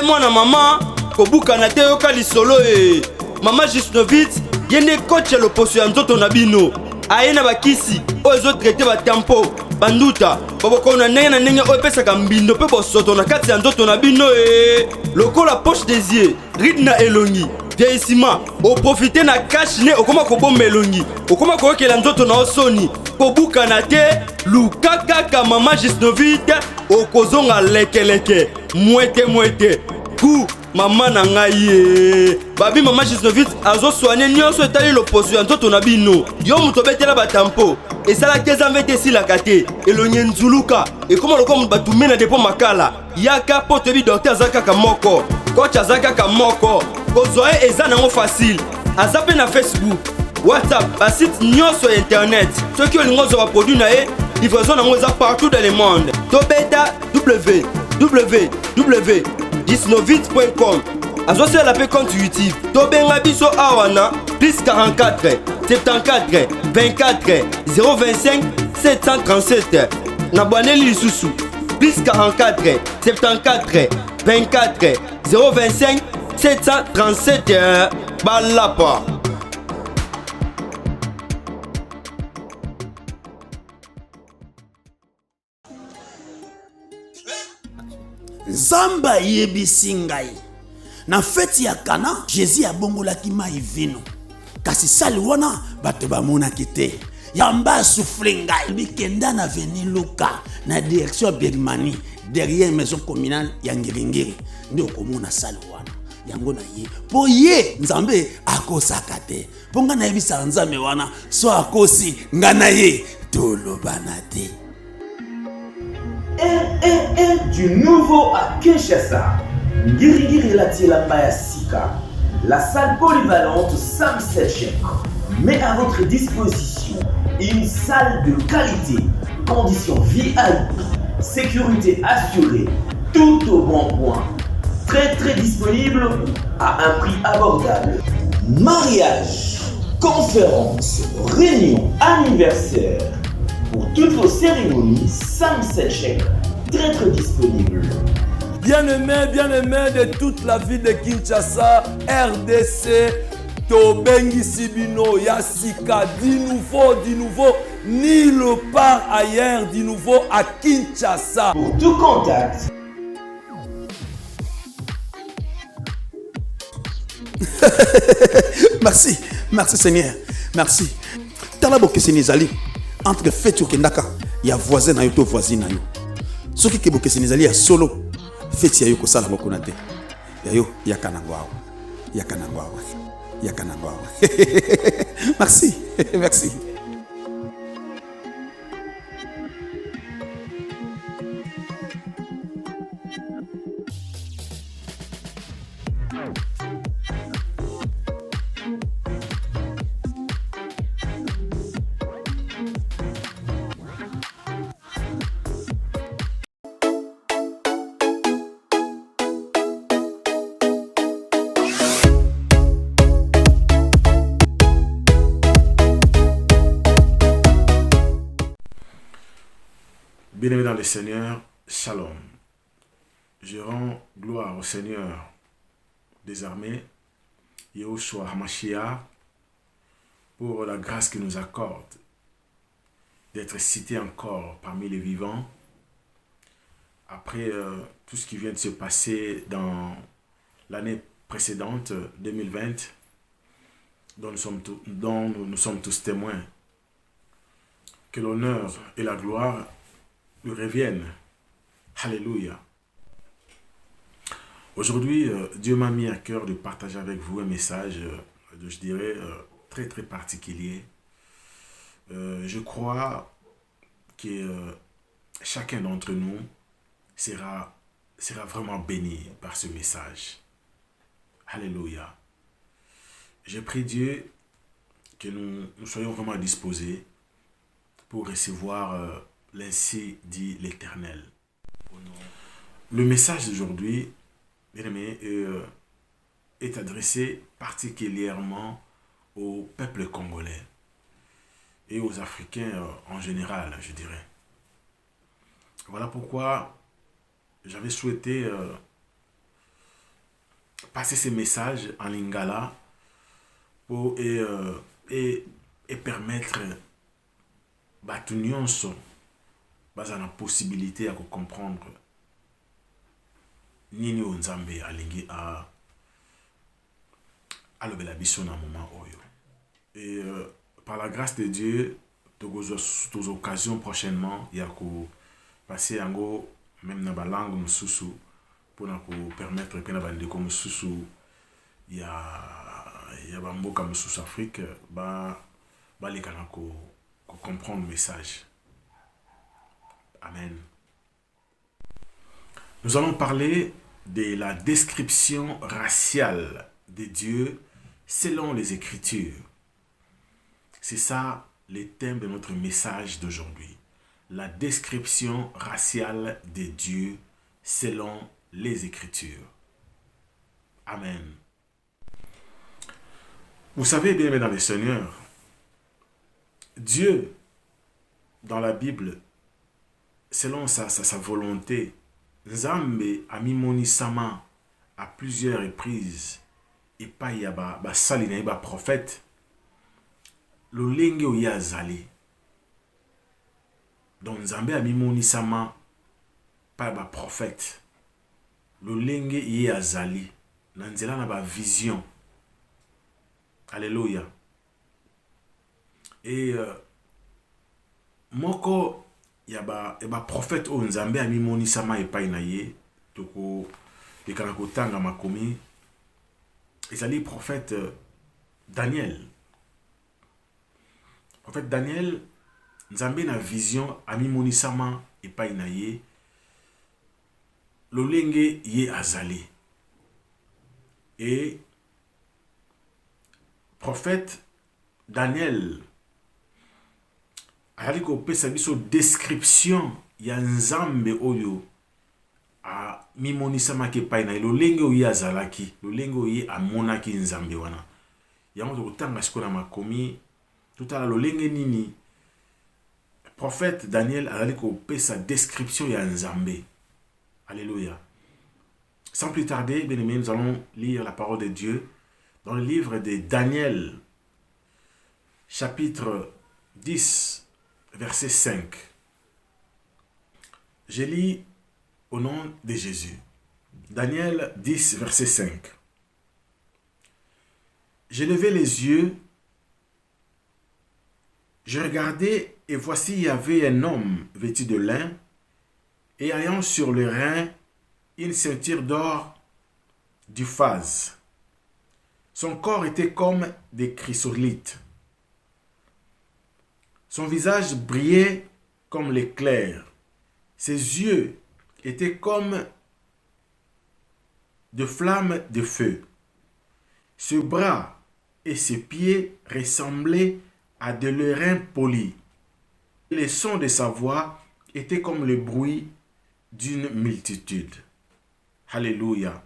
Mwana mama kobuka na te yoka lisolo Mama Gisnovitz yene coach ya loposo ya nzoto na bino aye na bakisi oyo ezotraite batempo banduta babokona ndenge na ndenge oyo epesaka mbindo mpe bosoto na kati ya nzoto na bino lokola poche des yeux ride na elongi vieillissement oprofite na cash ne okoma kobomba elongi okoma koyokela nzoto na osoni kobuka na te luka kaka Mama Gisnovitz okozonga lekeleke mwete ku mama na ngai babi Mama Gisnovitz azoswane nyonso etali loposo ya nzoto na bino yo moto obetela batampo esalaki ezambe te esilaka te elongi nzuluka ekoma lokola moto batume na depo makala yaka mpo toyebi dokter aza kaka moko coach aza kaka moko kozwa ye eza nango facile aza mpe na Facebook WhatsApp basite nyonso ya internet soki olingi ozwa baproduit na ye livraison nango eza partout dans le monde tobeta www.gisnovitz.com azosala mpe compte YouTube tobenga biso awa na plus 44 74 24 025 737 na bwaneli lisusu plus 44 74 24 025 737 balapa. Zamba yebisi ngai na feti ya Kana Jésus abongolaki mai vino kasi sali wana bato bamonaki te yamba souffle ngai bikenda na veni Luka na direction Bermani derrière maison communale ya Ngiringiri ndio komona sali wana yango na ye po ye nzambe akosaka te po nga na yebisa nzambe wana so akosi nga na ye tolobana te. Du nouveau à Kinshasa, Ngirigiri Latiela Sika, la salle polyvalente Sam Selchek met à votre disposition une salle de qualité, conditions VIP, sécurité assurée, tout au bon point, très disponible à un prix abordable. Mariage, conférences, réunions, anniversaires, pour toutes vos cérémonies, Sam Selchek, très disponible. Bien-aimés de toute la ville de Kinshasa, RDC, Tobengi Sibino, Yassika, du nouveau, nulle part ailleurs, du nouveau à Kinshasa. Pour tout contact. Merci Seigneur, merci. Talabo Kesenizali, entre fête au Kendaka, il y a voisin na yo to voisine na yo. Soki ke Kesenizali ya solo, fête ya yo ko sala moko na te. Ya yo yakanangwa. Merci. Bien-aimés dans le Seigneur, Shalom. Je rends gloire au Seigneur des armées, Yahushua HaMashiach, pour la grâce qu'il nous accorde d'être cité encore parmi les vivants après tout ce qui vient de se passer dans l'année précédente, 2020, dont nous sommes tous témoins. Que l'honneur et la gloire lui reviennent. Alléluia. Aujourd'hui, Dieu m'a mis à cœur de partager avec vous un message, je dirais, très particulier. Je crois que chacun d'entre nous sera vraiment béni par ce message. Alléluia. Je prie Dieu que nous soyons vraiment disposés pour recevoir l'ainsi dit l'Éternel. Le message d'aujourd'hui, bien aimé, est adressé particulièrement au peuple congolais et aux Africains en général, je dirais. Voilà pourquoi j'avais souhaité passer ces messages en lingala pour et permettre bato nyonso baza na possibilité ya comprendre nini o Nzambe alingi alobela biso na moment oyo. Et par la grâce de Dieu, toutes occasions prochainement ya ko passer yango même na ba langue mususu pour na ko permettre que na bandeko mususu ya ba mboka mususu Afrique ba lekana ko comprendre le message. Amen. Nous allons parler de la description raciale de Dieu selon les Écritures. C'est ça le thème de notre message d'aujourd'hui. La description raciale de Dieu selon les Écritures. Amen. Vous savez, bien aimés dans le Seigneur, Dieu, dans la Bible, selon sa volonté, Nzambe a mimonisama à plusieurs reprises et pas y a ba salina ba prophète le lenge oya azali. Donc Nzambe a mimonisama pas ba prophète le lenge ye azali na nzela na ba vision. Alléluia. Et moko ya ba prophète o Nzambe a mimonisama epai na ye toko ekana kotanga makomi ezali prophète Daniel. Prophète Daniel, Nzambe na vision a mimonisama epai na ye lolenge ye azali. Et prophète Daniel azali kopesa biso description ya Nzambe oyo a mimonisama epai na ye lolenge oyo azalaki, lolenge oyo amonaki Nzambe wana. Yango tokotanga sikoyo na makomi totala lolenge nini prophète Daniel azali kopesa description ya Nzambe. Alléluia. Sans plus tarder, bien aimés, nous allons lire la parole de Dieu dans le livre de Daniel, chapitre 10, verset 5. Je lis au nom de Jésus. Daniel 10, verset 5. J'ai levé les yeux, je regardais et voici il y avait un homme vêtu de lin et ayant sur le rein une ceinture d'or du phase. Son corps était comme des chrysolites. Son visage brillait comme l'éclair. Ses yeux étaient comme de flammes de feu. Ses bras et ses pieds ressemblaient à de l'airain poli. Les sons de sa voix étaient comme le bruit d'une multitude. Alléluia.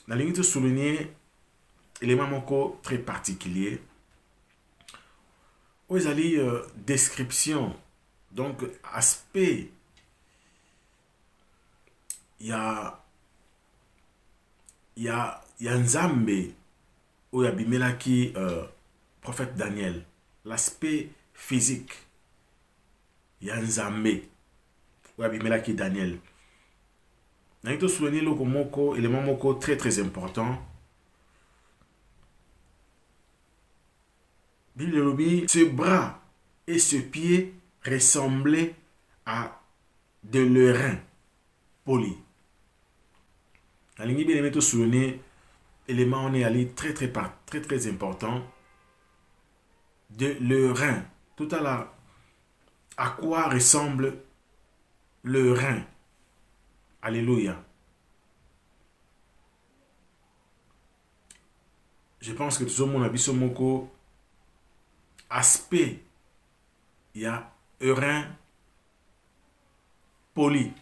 Dans les minutes souligner élément moko très particulier. Où ils description, donc aspect, il y a Nzambe où il y a bimelaki prophète Daniel, l'aspect physique, il y a Nzambe où il y a bimelaki Daniel. Nous avons souligné l'élément moko très très important. Ses bras et ses pieds ressemblaient à de l'airain poli. La ligne bien aimé souligner élément on est allé très très important de l'airain. Tout à l'heure, à quoi ressemble le rein? Alléluia. Je pense que tout le monde a vu ce mot aspect. Il y a un rein poli.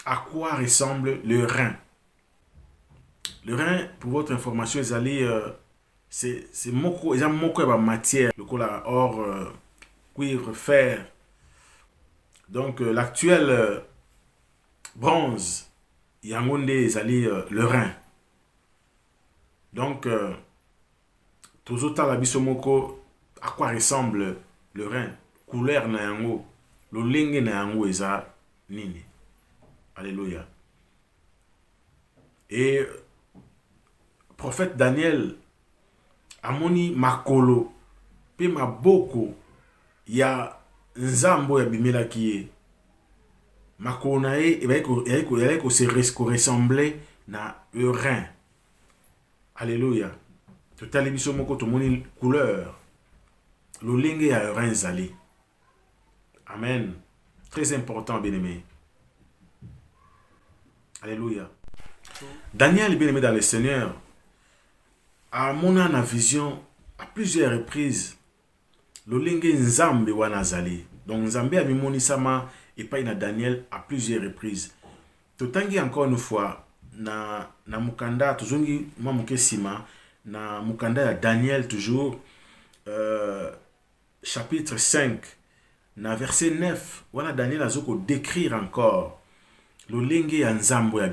À quoi ressemble le rein? Le rein, pour votre information, c'est moko, ils ont moko de matière, le cola or, cuivre, fer. Donc l'actuel bronze yango nde ezali le rein. Donc tozotala biso moko à quoi ressemble le rein, couleur na yango, lolenge na yango eza nini. Alléluia. Et prophète Daniel amoni makolo pe maboko ya nzambo ya bimelaki ye. Makolo na ye ezali ko ressembler na le rein. Alléluia. Totali biso moko tomoni couleur lolenge ya rein ezali. Amen. Très important, bien-aimé. Alléluia. Daniel, bien-aimé dans le Seigneur, a mona na vision à plusieurs reprises lolenge nzambe wana zali. Donc nzambe a mimoni sama et pas na Daniel à plusieurs reprises. Totangi encore une fois na mukanda tozongi mwa mukesima na mukanda ya Daniel toujours chapitre 5 na verset 9 wana Daniel azoko décrire encore lolenge ya nzambo ya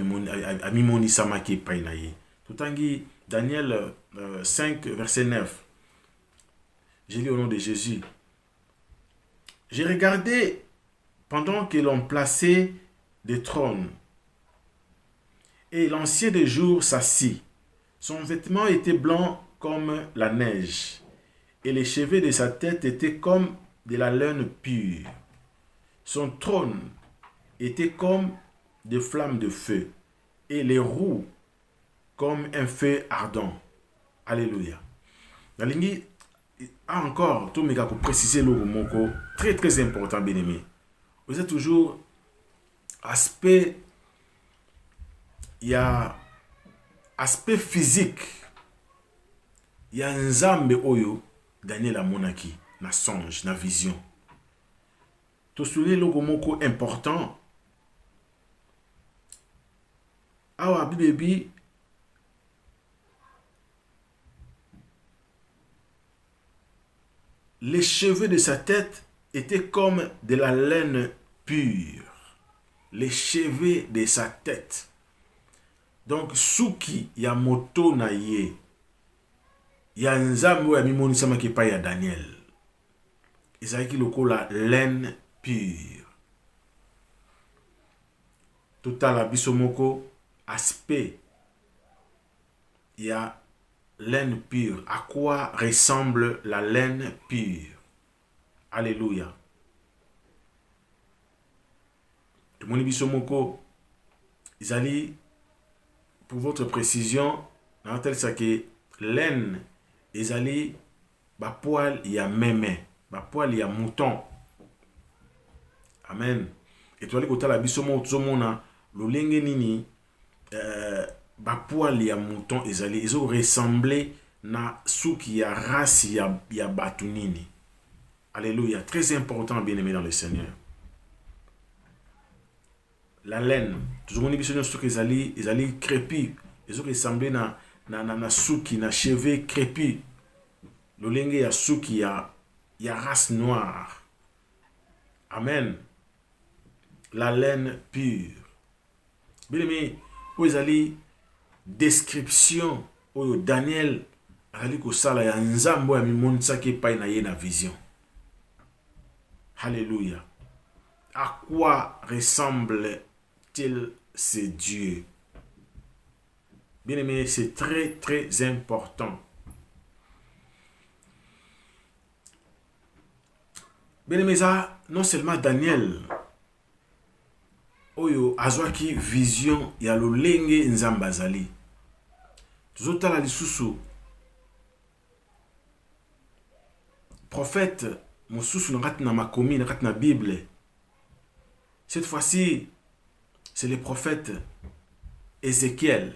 mimoni sama ki pa na ye. Totangi Daniel 5 verset 9. J'ai lu au nom de Jésus. J'ai regardé pendant que l'on plaçait des trônes et l'ancien des jours s'assit. Son vêtement était blanc comme la neige et les cheveux de sa tête étaient comme de la laine pure. Son trône était comme des flammes de feu et les roues comme un feu ardent. Alléluia. Nalingi encore tout méga pour préciser le mot très très important, bien aimé. Vous êtes toujours aspect, il y a aspect physique, il y a un nzambe oyo Daniel amonaki na songe na vision. To souligner le mot important. Awa bibebi les cheveux de sa tête étaient comme de la laine pure. Les cheveux de sa tête. Donc, suki ya moto na ye. Ya nzambo ya mimoni sama ki pa ya Daniel. Ezaki loko la laine pure. Total bisomoko aspect. Ya laine pure. À quoi ressemble la laine pure? Alléluia. Tout le monde bisomoko. Izali, pour votre précision, dans tel ça que laine, izali, ba poil ya meme, ba poil ya mouton. Amen. Et tu allez côté la bisomo tsomona, lolenge nini, ba poil ya mouton ezali ils ont ressemblé na suki ya race ya batu nini. Alléluia, très important, bien aimé dans le Seigneur. La laine, toujours mon émission sur ezali crépi, ils ont ressemblé na suki na cheveux crépi. Lolenge ya suki ya race noire. Amen. La laine pure. Bien aimé, où ezali description oyo Daniel ali kosala ya nzambo ya mimonisaki epai na ye na vision. Alléluia. À quoi ressemble-t-il ce Dieu? Bien aimé, c'est très très important. Bien aimé, ça, non seulement Daniel oyo azwaki vision ya lolenge nzamba zali. Tozotala lisusu prophète mosusu na makomi na Bible. Cette fois-ci, c'est le prophète Ézéchiel.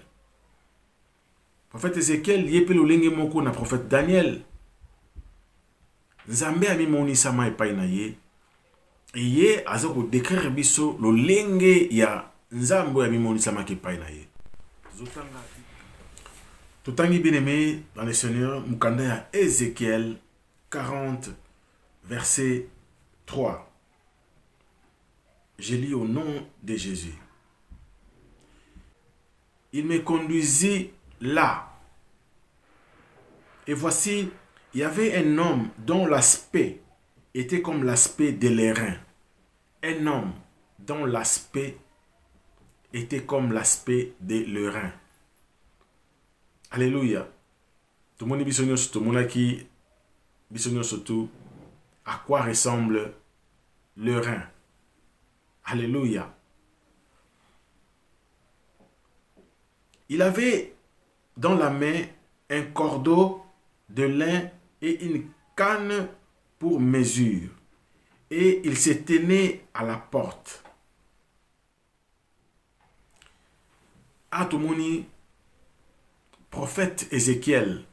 Prophète Ézéchiel yepe lolenge moko na prophète Daniel. Nzambe amimoni sama epai na ye. Ye azoko décrire biso lolenge ya nzambo ya mimoni sama epai na ye. Totangi bien aimé dans le Seigneur, mukanda ya Ézéchiel 40 verset 3. Je lis au nom de Jésus. il me conduisit là. Et voici, il y avait un homme dont l'aspect était comme l'aspect de l'airain. Un homme dont l'aspect était comme l'aspect de l'airain. Alléluia. Tout le monde dit tout le monde qui surtout à quoi ressemble l'airain. Alléluia. Il avait dans la main un cordeau de lin et une canne pour mesure. Et il se tenait à la porte. Atomoni, prophète Ézéchiel,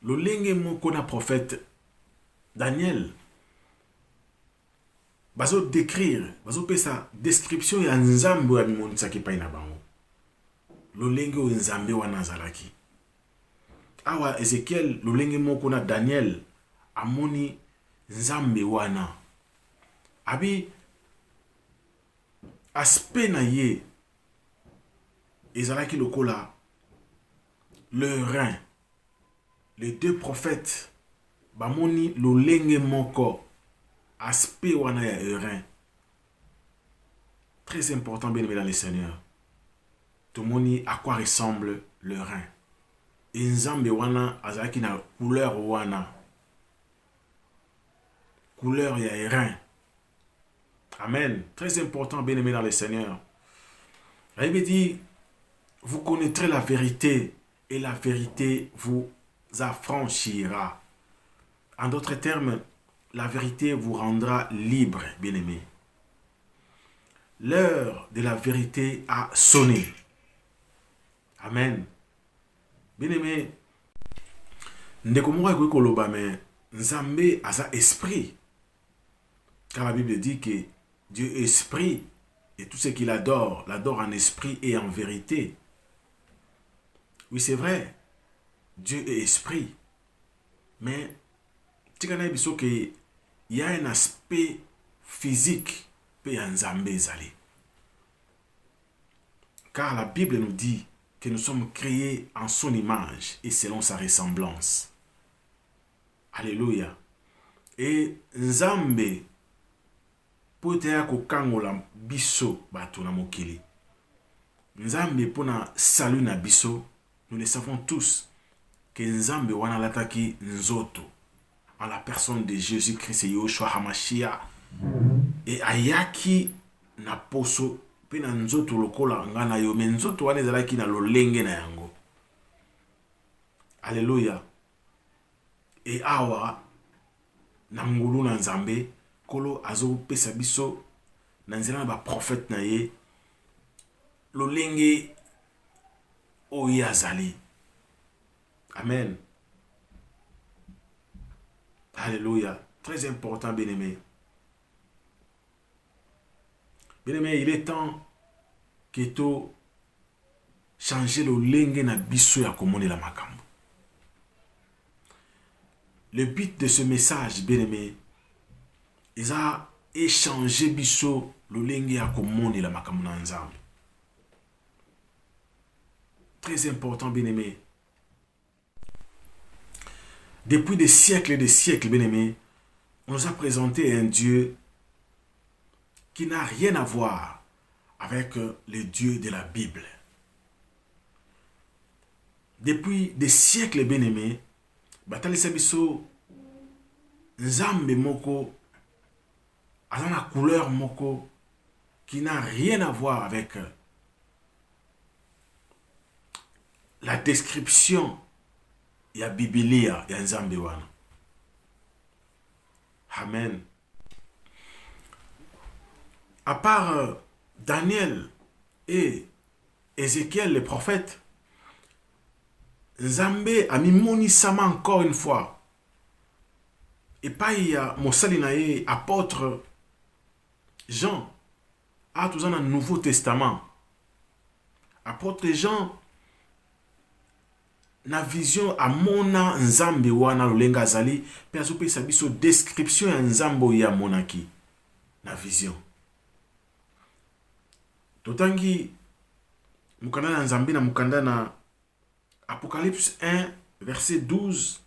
le lenge moko na prophète Daniel, bazo décrire, bazo pesa description ya nzambe ya mimonisa ki pa ina bango. Le lenge o nzambe wana azalaki. Awa Ézéchiel, le lenge moko na Daniel, amoni nzambe wana. Abi aspect na ye ezalaki lokola le rein. Les deux prophètes bamoni lo lenge moko aspect wana ya rein. Très important, bien aimé dans le Seigneur. Tout le monde à quoi ressemble le rein. Et nzambe wana azalaki na couleur wana. Couleur ya rein. Amen. Très important, bien aimé dans le Seigneur. Il dit, vous connaîtrez la vérité et la vérité vous affranchira. En d'autres termes, la vérité vous rendra libre, bien-aimé. L'heure de la vérité a sonné. Amen. Bien-aimé, ndekomora koloba mais nzambe a sa esprit. Car la Bible dit que Dieu est esprit et tout ce qu'il adore, l'adore en esprit et en vérité. Oui, c'est vrai. Dieu est esprit. Mais, il y a un aspect physique car la Bible nous dit que nous sommes créés en son image et selon sa ressemblance. Alléluia. Et Nzambe peut-être kokangola biso bato na mokili. Nzambe pona salut na biso. Nous le savons tous que Nzambe wana lataki nzoto en la personne de Jésus-Christ et Yoshua Hamashia et ayaki na poso pe na nzoto lokola ngana yo me nzoto wana ezalaki na lolenge na yango. Alléluia. Et awa na ngulu na Nzambe kolo azo pesa biso na nzela ba prophète na ye lolenge Oyazali. Amen. Alléluia. Très important, bien-aimé. Bien-aimé, il est temps que tu changes le lenge na biso ya komone la makambo. Le but de ce message, bien-aimé, ils ont échangé biso le lenge ya komone la makambo na nzambe. Très important, bien-aimé. Depuis des siècles et des siècles, bien-aimé, on nous a présenté un Dieu qui n'a rien à voir avec le Dieu de la Bible. Depuis des siècles, bien-aimé, Batali Sabiso, Nzambe Moko, a la couleur Moko, qui n'a rien à voir avec la description ya Biblia ya Nzambe wana. Amen. À part Daniel et Ézéchiel le prophète, Nzambe a mis sama encore une fois. Et pas il y a Mossalinae apôtre Jean a tout dans le Nouveau Testament. Apôtre Jean na vision a mona Nzambe wana lulenga zali pe azope sabiso description ya Nzambe ya monaki na vision. Totangi mukanda na nzambe na mukanda na Apocalypse 1 verset 12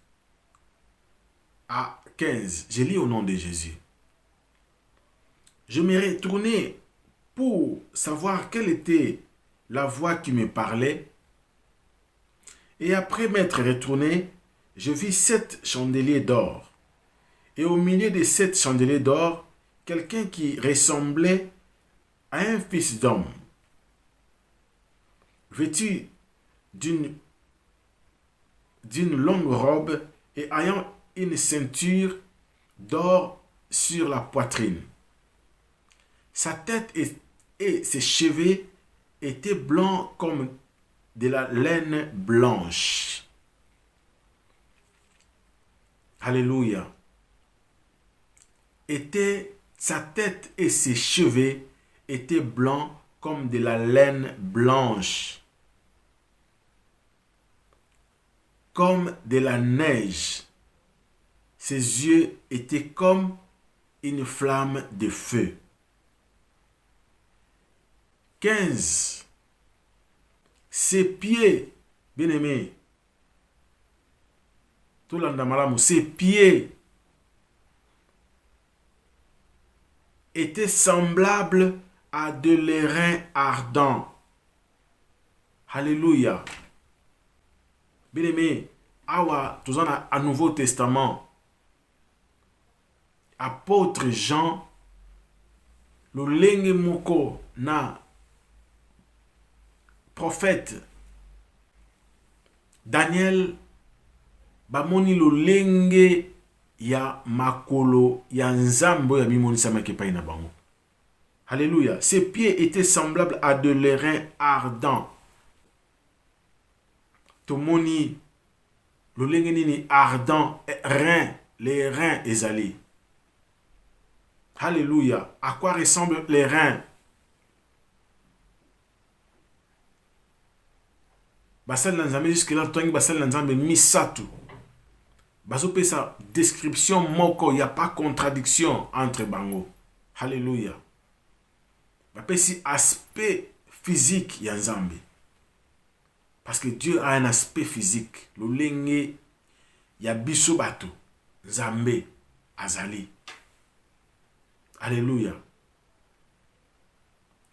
à 15. Je lis au nom de Jésus. Je me retournai pour savoir quelle était la voix qui me parlait. Et après m'être retourné, je vis 7 chandeliers d'or. Et au milieu de 7 chandeliers d'or, quelqu'un qui ressemblait à un fils d'homme, vêtu d'une longue robe et ayant une ceinture d'or sur la poitrine. Sa tête et ses cheveux étaient blancs comme de la laine blanche. Alléluia. Sa tête et ses cheveux étaient blancs comme de la laine blanche, comme de la neige. Ses yeux étaient comme une flamme de feu. 15. Ses pieds, bien-aimés, tout l'andamalamu, ses pieds étaient semblables à de l'airain ardent. Alléluia. Bien-aimés, awa, tout ça à Nouveau Testament, apôtre Jean, le lenge moko na prophète Daniel, bamoni lo lenge ya makolo ya nzambo ya bimonisa makepai na bango. Alléluia. Ses pieds étaient semblables à de l'airain ardent. Tomoni lo lenge nini ardent, rein, les reins ezali. Alléluia. À quoi ressemblent les reins? Basal Nanzambe jusque-là, Tongi Basal Nanzambe Misatu. Baso sa description moko, il n'y a pas contradiction entre bango. Alléluia. Bapé si aspect physique ya Nzambe. Parce que Dieu a un aspect physique. Le lenge ya biso bato. Nzambe azali. Alléluia.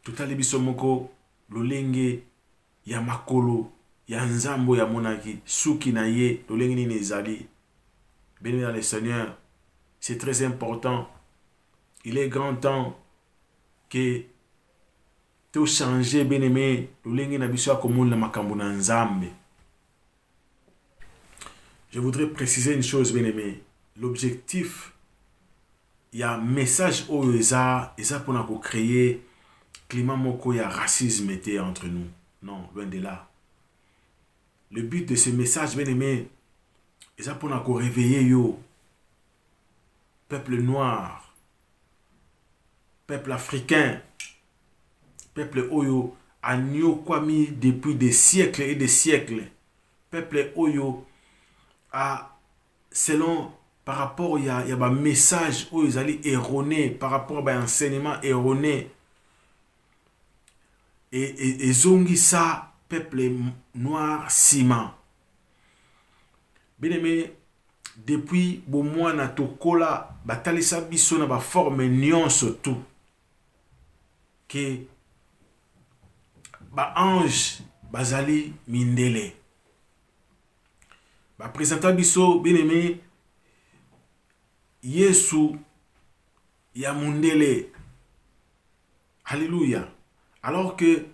Tout à biso moko, le lenge ya makolo. Ya nzambo ya monaki, suki na ye, lolenge nini ezali. Béni dans le Seigneur, c'est très important. Il est grand temps que tu changes, bien-aimé, lolenge na biso akomona makambo na nzambe. Je voudrais préciser une chose, bien-aimé. L'objectif, il y a un message au eza pour nous créer climat moko ya racisme était entre nous. Non, loin de là. Le but de ce message, bien aimé, c'est pour nous réveiller, yo. Peuple noir, peuple africain, peuple oyo, agneau kwami depuis des siècles et des siècles. Peuple oyo, selon, par rapport, il y a un message où ils allaient erroné, par rapport à un enseignement erroné. Et zongi ça, peuple noir ciment. Bien aimé, depuis bon mois na tokola batalisa biso na ba forme nyonso tout que ba ange bazali mindele. Ba présenta biso bien aimé Yesu ya mundele. Alléluia. Alors que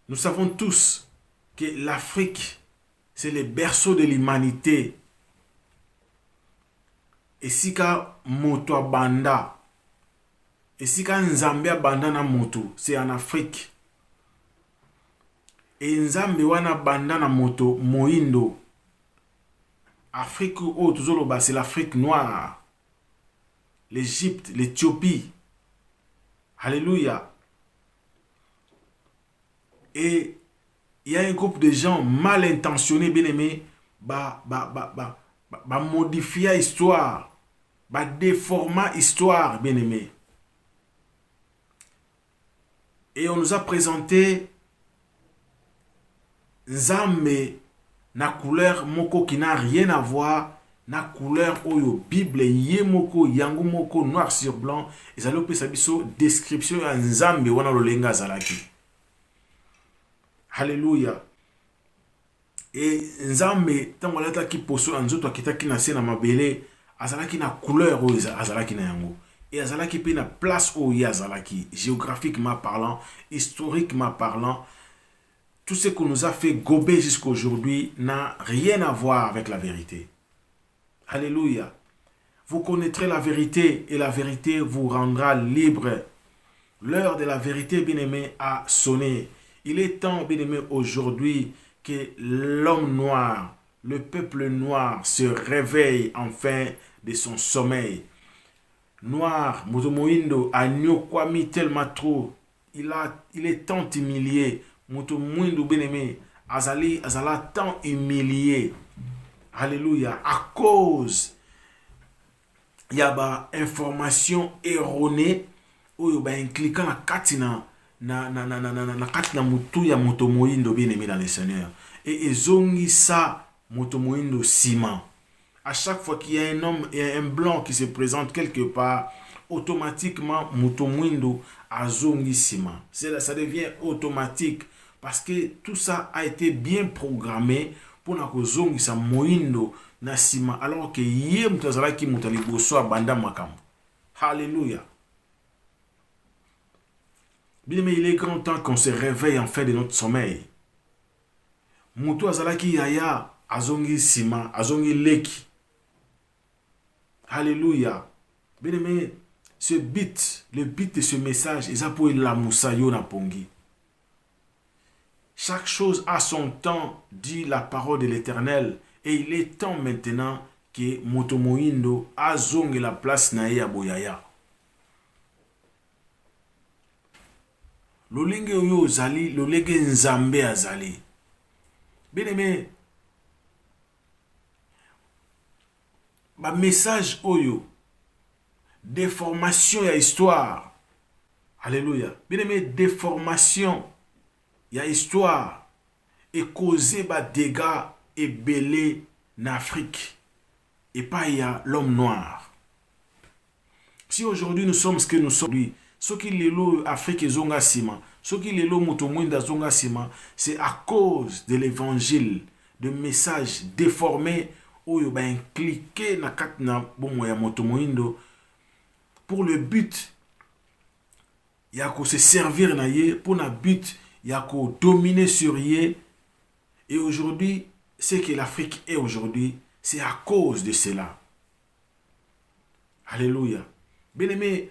nous savons tous que l'Afrique, c'est le berceau de l'humanité. Et si ka moto abanda, et si ka nzambe abanda na moto, c'est en Afrique. Et nzambe wana abanda na moto moindo. Afrique ou toujours c'est l'Afrique noire. L'Égypte, l'Éthiopie. Alléluia. Et il y a un groupe de gens mal intentionnés, bien aimés, modifier l'histoire, déformer l'histoire, bien aimés. Et on nous a présenté nzambe na couleur moko qui n'a rien à voir na couleur oyo Bible ye moko yango moko noir sur blanc ezali opesa biso description ya nzambe wana lolenga azalaki. Hallelujah. Et nzambe tango alataki poso ya nzoto akitaki na se na mabele azalaki na couleur oyo azalaki na yango. Et azalaki pe na place oyo azalaki, géographiquement parlant, historiquement parlant. Tout ce qu'on nous a fait gober jusqu'à aujourd'hui n'a rien à voir avec la vérité. Alléluia. Vous connaîtrez la vérité et la vérité vous rendra libre. L'heure de la vérité, bien-aimé, a sonné. Il est temps, bien-aimé, aujourd'hui que l'homme noir, le peuple noir se réveille enfin de son sommeil. Noir, Motomoindo, a nyokwami tellement trop. Il est tant humilié. Motomoindo, bien-aimé, azala tant humilié. Alléluia. À cause il y a ba information erronée ou ba impliquant la katina na katina mutu ya Motomoindo bien-aimé dans le Seigneur. Et ezongi ça Motomoindo ciment. À chaque fois qu'il y a un homme et un blanc qui se présente quelque part, automatiquement Motomoindo azongi ciment. Ça devient automatique parce que tout ça a été bien programmé pour na kozongi sa moindo na sima alors que yé mutazala ki mutali boso abanda makambo. Alléluia. Bien mais il est grand temps qu'on se réveille en fait de notre sommeil. Mutu azala ki yaya azongi sima, azongi leki. Alléluia. Bien mais le but de ce message est pour la musayo na pongi. Chaque chose a son temps, dit la parole de l'Éternel. Et il est temps maintenant que Motomoindo azonge la place na ya boyaya. Lolenge oyo zali, lolenge nzambe azali. Bien aimé, ba message oyo, déformation ya histoire. Alléluia. Bien aimé, déformation ya histoire et causé ba dégâts et belé en Afrique et pas il y a l'homme noir. Si aujourd'hui nous sommes ce que nous sommes, ce qui est l'Afrique et zonga sima, ce qui est Motomoindo zonga sima, c'est à cause de l'évangile, de messages déformés où il va cliquer na katna bon ya Motomoindo pour le but il y a qu'on se servir na ye pour na but il y a qu'on dominer sur ye. Et aujourd'hui, ce que l'Afrique est aujourd'hui, c'est à cause de cela. Alléluia. Bien aimé,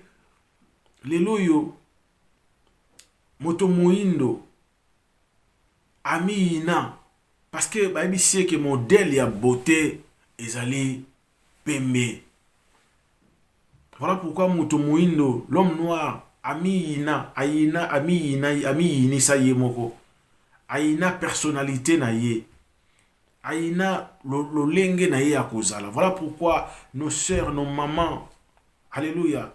les loyo, Motomoindo, ami ina, parce que baby c'est que modèle ya beauté ezali pembe. Voilà pourquoi Motomoindo, l'homme noir, ami ina, ami ini sa ye moko. Aina personnalité na ye. Aina lolenge na ye ya kozala. Voilà pourquoi nos sœurs, nos mamans, alléluia,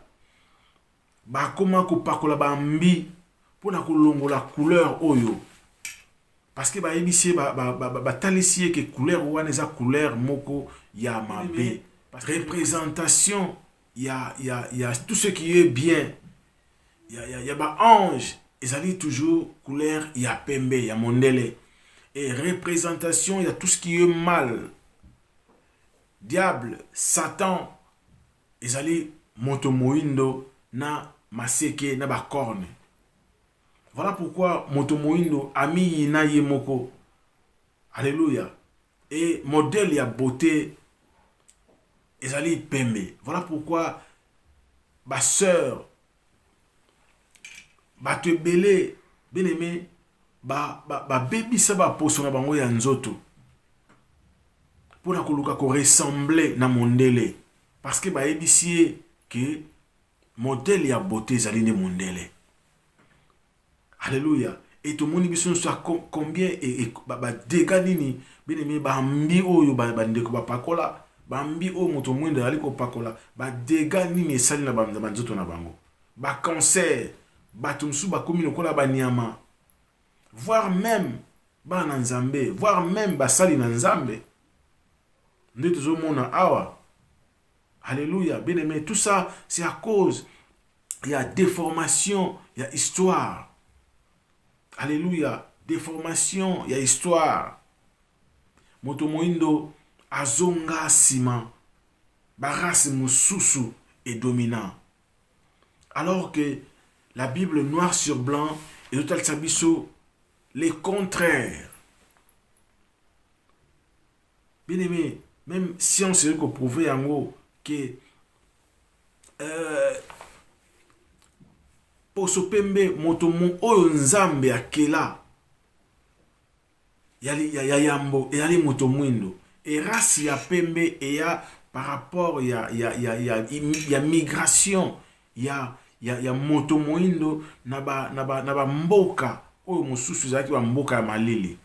ba koma ko pakola ba mbi pour na kolongola couleur oyo. Parce que ba ebisie ba talisie que couleur wana eza couleur moko ya mabe. Représentation, il y a tout ce qui est bien. Il y a ba ange, ils allaient toujours couleur, il y a pembe, il y a mondele. Et représentation, il y a tout ce qui est mal. Diable, Satan, ils allaient Motomoindo na maseke na ba corne. Voilà pourquoi Motomoindo ami ina yemoko. Alléluia. Et modèle ya beauté, ils allaient pembe. Voilà pourquoi ma sœur, ba te belé, bien aimé, ba baby ça ba poso na bango ya nzoto. Pour na koluka ko ressembler na mondele. Parce que ba ebisie que modèle ya beauté zali ne mondele. Alléluia. Et tout le monde biso soit combien et ba dégâts nini, bien aimé, ba mbi oyo ba ndeko ba pakola, ba mbi o Motomoindo ali ko pakola, ba dégâts nini sali na ba nzoto na bango. Ba cancer batumsu bakomi lokola banyama, voire même bana nzambe, voire même basali na nzambe. Nde tozomona awa. Alléluia. Bien aimé, tout ça, c'est à cause, il y a déformation, il y a histoire. Alléluia. Déformation, il y a histoire. Moto moindo azonga sima. Barasi mususu est dominant. Alors que la Bible noir sur blanc et total sabiso les contraires. Bien aimé, même si on sait qu'on prouve en gros que poso pembe motomo oyo nzambe akela yambo yali moto mwindo et race ya pembe et ya par rapport ya migration ya moto mwindo na ba mboka oyo mosusu zaki ba mboka ya malili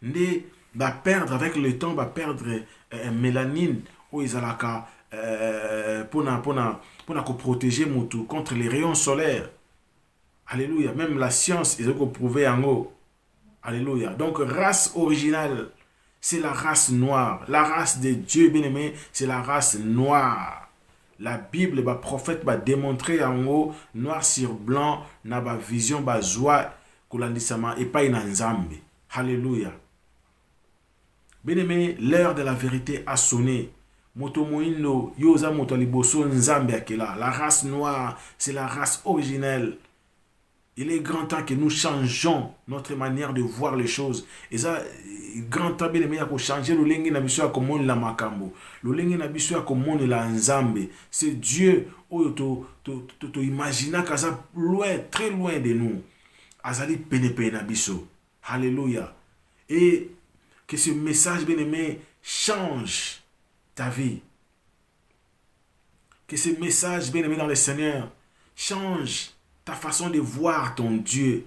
nde ba perdre avec le temps ba perdre mélanine oyo ezalaka pona ko protéger moto contre les rayons solaires. Alléluia. Même la science est prouvé en haut. Alléluia. Donc race originale, c'est la race noire. La race de Dieu bien-aimé, c'est la race noire. La Bible, le prophète va démontrer en haut, noir sur blanc, na ba vision ba joie kolandisama et pas ina nzambe. Alléluia. Bien-aimé, l'heure de la vérité a sonné. Moto moindo yoza moto liboso nzambe akela. La race noire, c'est la race originelle. Il est grand temps que nous changeons notre manière de voir les choses. Et ça, grand temps bien aimé pour changer le lengi na biso ya komoni la makambo. Le lengi na biso ya komoni la nzambe. C'est Dieu oyo to imagina kaza loin, très loin de nous. Azali penepe na biso. Alléluia. Et que ce message bien aimé change ta vie. Que ce message bien aimé dans le Seigneur change ta façon de voir ton Dieu.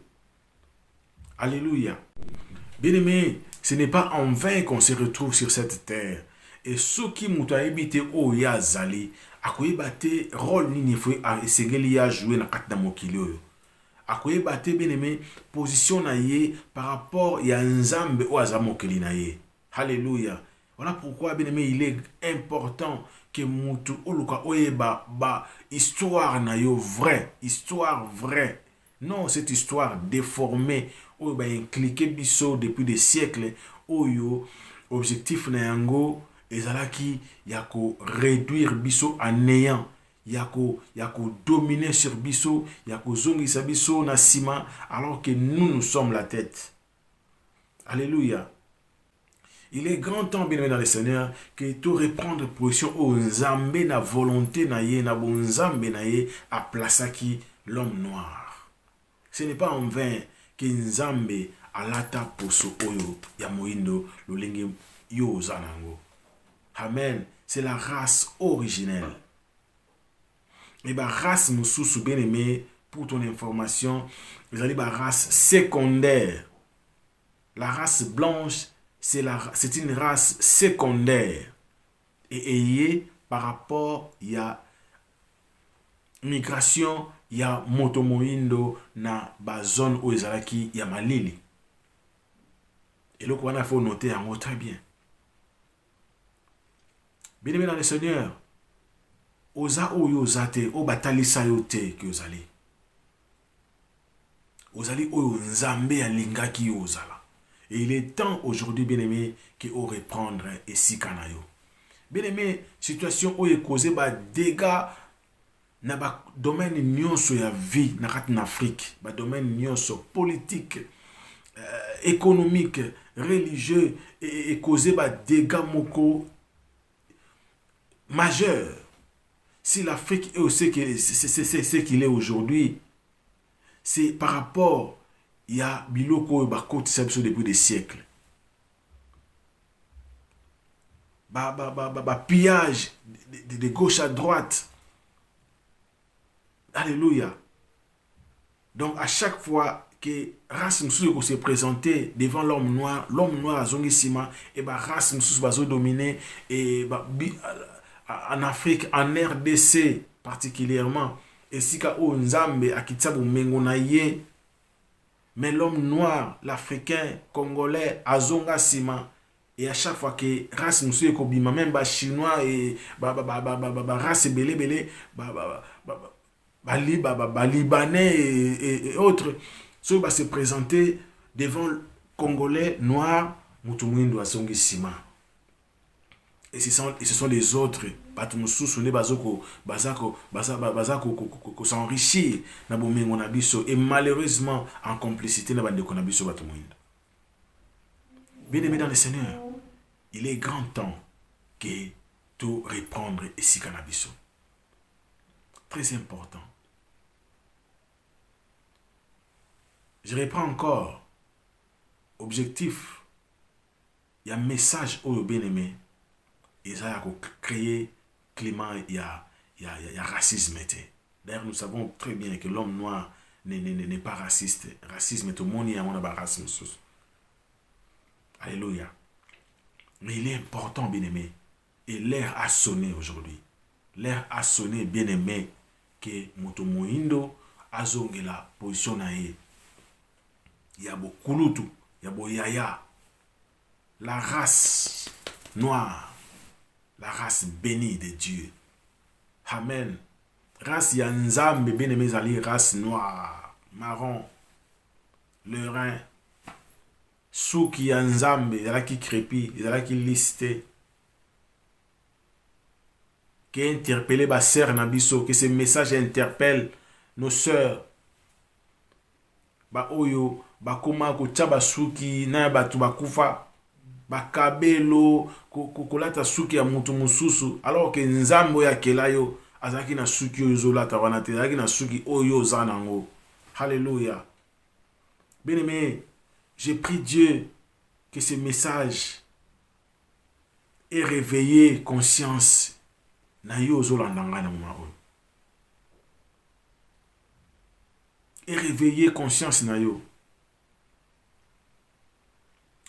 Alléluia. Bien-aimé, ce n'est pas en vain qu'on se retrouve sur cette terre. Et ceux qui m'ont habité au Yazali, à quoi batté rôle nini foi à segeli a joué na katna mokilio. À quoi batté bien-aimé position na yé par rapport à nzambe au azamokeli na yé. Alléluia. Voilà pourquoi bien-aimé il est important que mutu oluka oyeba ba histoire na yo vrai, histoire vraie. Non, cette histoire déformée oyo ba impliqué biso depuis des siècles oyo objectif na yango ezalaki ya ko réduire biso à néant, ya ko dominer sur biso, ya ko zongisa biso na sima alors que nous sommes la tête. Alléluia. Il est grand temps, bien aimé dans le Seigneur, que tu reprendre position aux nzambe na volonté na ye, na bon nzambe na ye, à plasaki l'homme noir. Ce n'est pas en vain que nzambe alata poso oyo ya moindo lolenge yo zanango. Amen. C'est la race originelle. Et la race mususu bien aimé, pour ton information, vous allez la race secondaire. La race blanche, c'est une race secondaire et ayé par rapport il y a migration il y a motomoindo na ba zone où ezalaki ya malili et le qu'on a faut noter en très bien. Bien aimé dans le Seigneur, oza oyo zate o batalisa yote ki ozali oyo nzambe alingaki ozala. Et il est temps aujourd'hui, bien-aimé, qu'on reprendre et si kanayo. Bien-aimé, situation où est causée par dégâts dans le domaine de la vie en Afrique, dans le domaine politique, économique, religieux, et causé par dégâts majeurs. Si l'Afrique est aussi ce qu'il est aujourd'hui, c'est par rapport il y a biloko bakoti sabso depuis des siècles. Pillage de gauche à droite. Alléluia. Donc à chaque fois que race nous se présentait devant l'homme noir a zongi sima et race nous va dominer et en Afrique, en RDC particulièrement et si ka o nzambe akitsabu mengonaye Mais l'homme noir, l'Africain, Congolais, Azonga Sima, et à chaque fois que race nous est kobima, même ba chinois et race belé, libanais et autres, ceux va se présenter devant Congolais noirs, Mutumwindo Azonga Sima. Et ce sont les autres, s'enrichir et malheureusement en complicité na bande konabiso batumuinda. Bien-aimé dans le Seigneur, il est grand temps que tout reprendre ici canabiso. Très important. Je reprends encore. Objectif. Il y a un message au bien-aimé. Et ça a créé climat, il y a racisme. D'ailleurs, nous savons très bien que l'homme noir n'est pas raciste. Racisme est au monde, il y a un racisme. Alléluia. Mais il est important, bien-aimé. Et l'heure a sonné aujourd'hui. L'heure a sonné, bien-aimé, que Moto Moindo a zongué la position naïe. Il y a beaucoup de tout. Il y a beaucoup yaya. La race noire. La race bénie de Dieu. Amen. Race Yanzambe, bien-aimé, ali race noire, marron, le rein. Souki Yanzambe, il y a qui crépit, il y a qui listé. Qui interpellé ma sœur Nabiso, que ce message interpelle nos sœurs. Ba oyo, ba koma ko tchaba souki, na ba tu ba kufa. Bakabelo kokolata suki ya mutu mususu alors que nzambo ya kelayo azaki na suki oyo zolata wana te azaki na suki oyo zanango. Alléluia. Bien-aimé, j'ai prie Dieu que ce message ait réveillé conscience na yo zolandanga na moma oyo. Et réveiller conscience na yo.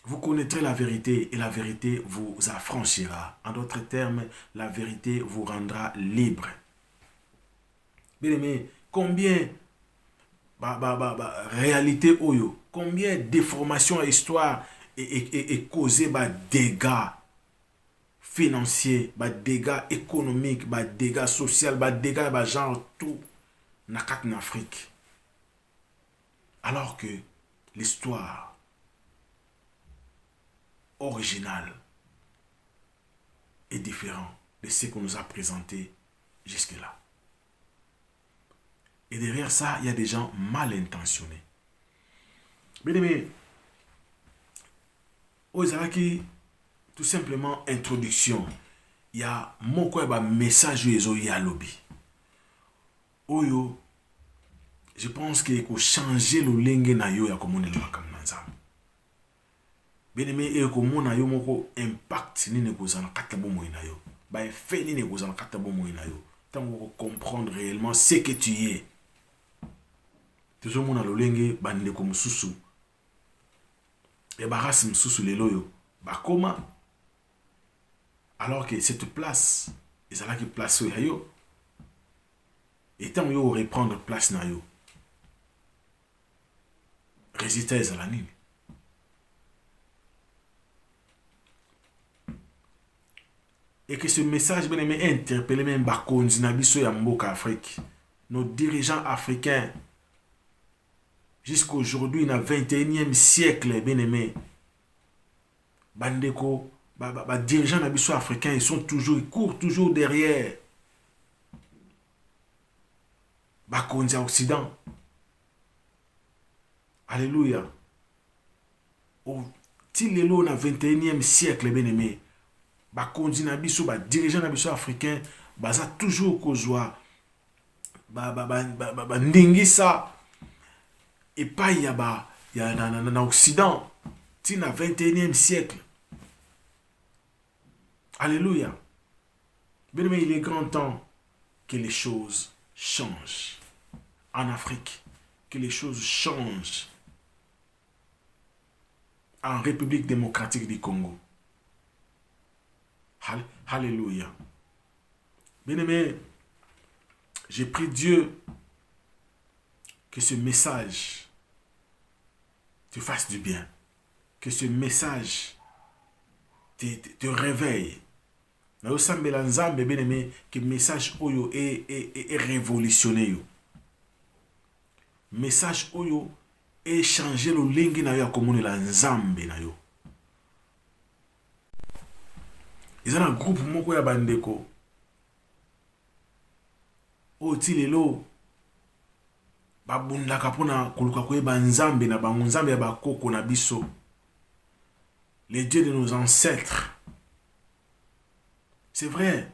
Vous connaîtrez la vérité et la vérité vous affranchira. En d'autres termes, la vérité vous rendra libre. Bien aimé, combien réalité oyo, combien déformation histoire et causé dégâts financiers, dégâts économiques, dégâts sociaux, dégâts genre tout na Afrique. Alors que l'histoire original est différent de ce qu'on nous a présenté jusque-là. Et derrière ça, il y a des gens mal intentionnés. Bien aimé, Ozaraki, tout simplement introduction. Il y a mon message y a lobby. Oyo, je pense qu'il faut changer le lingue na yo ya komone le makamnanza. Bien-aimé, et comme on a eu mon impact ni négociant kata bomo ina yo, ba effet ni négociant kata bomo ina yo. Tant qu'on comprendre réellement ce que tu es. Toujours mon alolenge bande comme susu. Et ba rasim susu le loyo, ba comment? Alors que cette place, et ça là qui place yo. Et tant yo reprendre place na yo. Résultat est à la ligne. Et que ce message bien aimé interpellé même Bakonzi Nabiso ya Mboka Afrique. Nos dirigeants africains jusqu'à aujourd'hui dans le 21e siècle bien aimé. Bandeko dirigeants Nabiso africains ils courent toujours derrière Bakonzi Occident. Alléluia. Au tilelo dans le 21e siècle bien aimé. Bakonzi na biso ba dirigeant na biso africain baza toujours kozwa ndingisa et pas ya na Occident ti na 21e siècle. Alléluia. Bien aimé, il est grand temps que les choses changent en Afrique, que les choses changent en République démocratique du Congo. Alléluia. Bien-aimé, j'ai prié Dieu que ce message te fasse du bien. Que ce message te réveille. Na osambela nzambe bien aimé que message oyo est révolutionné yo. Message oyo est changé le lingi na yo akomonela nzambe na yo. Ils ont un groupe moko ya bandeko. O ti lelo babundaka pona koluka koyeba nzambe na bango nzambe ya bakoko na biso. Les dieux de nos ancêtres. C'est vrai.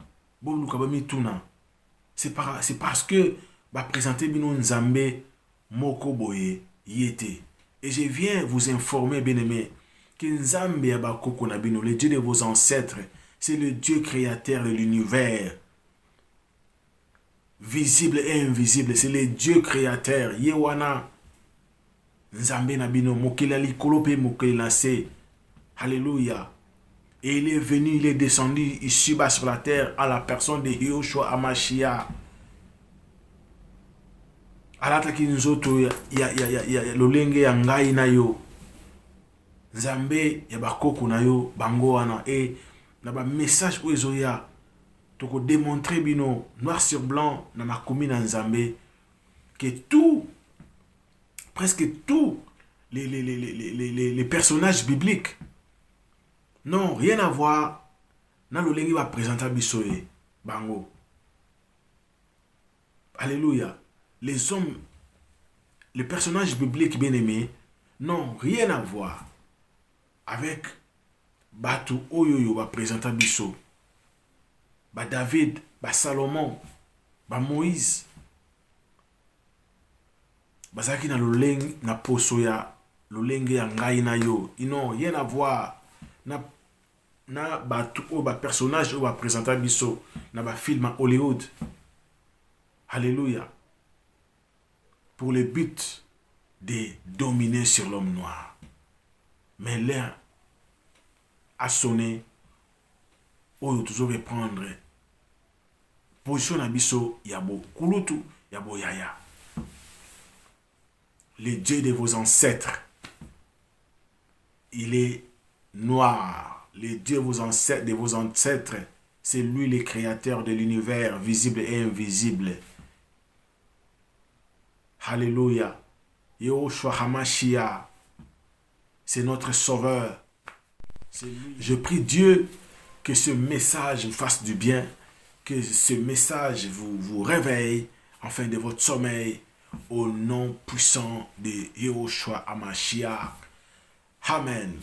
C'est parce que va présenter bino nzambe moko boye yete. Et je viens vous informer, bien-aimés, que nzambe ya bakoko na bino, le Dieu de vos ancêtres, c'est le Dieu créateur de l'univers. Visible et invisible, c'est le Dieu créateur. Yewana nzambe na bino mokela likolo pe mokela se. Alléluia. Et il est venu, il est descendu ici bas sur la terre à la personne de Yahushua Hamashiach. Alataki nzoto ya lolenge ya ngai na yo. Nzambe ya bakoko na yo bango wana et na ba message oyo ya toko démontrer bino noir sur blanc na makomi na nzambe que tout presque tous les personnages bibliques non, rien à voir. Dans le lingue va présenter Bissoye, Bango. Alléluia. Les hommes, les personnages bibliques bien-aimés, n'ont rien à voir avec Batu Oyoyo va présenter Bisso. Ba David, ba Salomon, ba Moïse. Bazaki na le lingue na posoya, le lingue ya ngai na yo. Ils n'ont rien à voir. Na batu o ba personnage o ba présenter biso na ba film à Hollywood. Alléluia. Pour le but de dominer sur l'homme noir. Mais l'heure a sonné. O toujours reprendre position na biso yabo kulutu yabo yaya. Le Dieu de vos ancêtres, il est noir. Le Dieu de vos ancêtres, c'est lui le créateur de l'univers, visible et invisible. Alléluia. Yahushua Hamashiach, c'est notre sauveur. Je prie Dieu que ce message vous fasse du bien, que ce message vous réveille, enfin de votre sommeil, au nom puissant de Yahushua Hamashiach. Amen.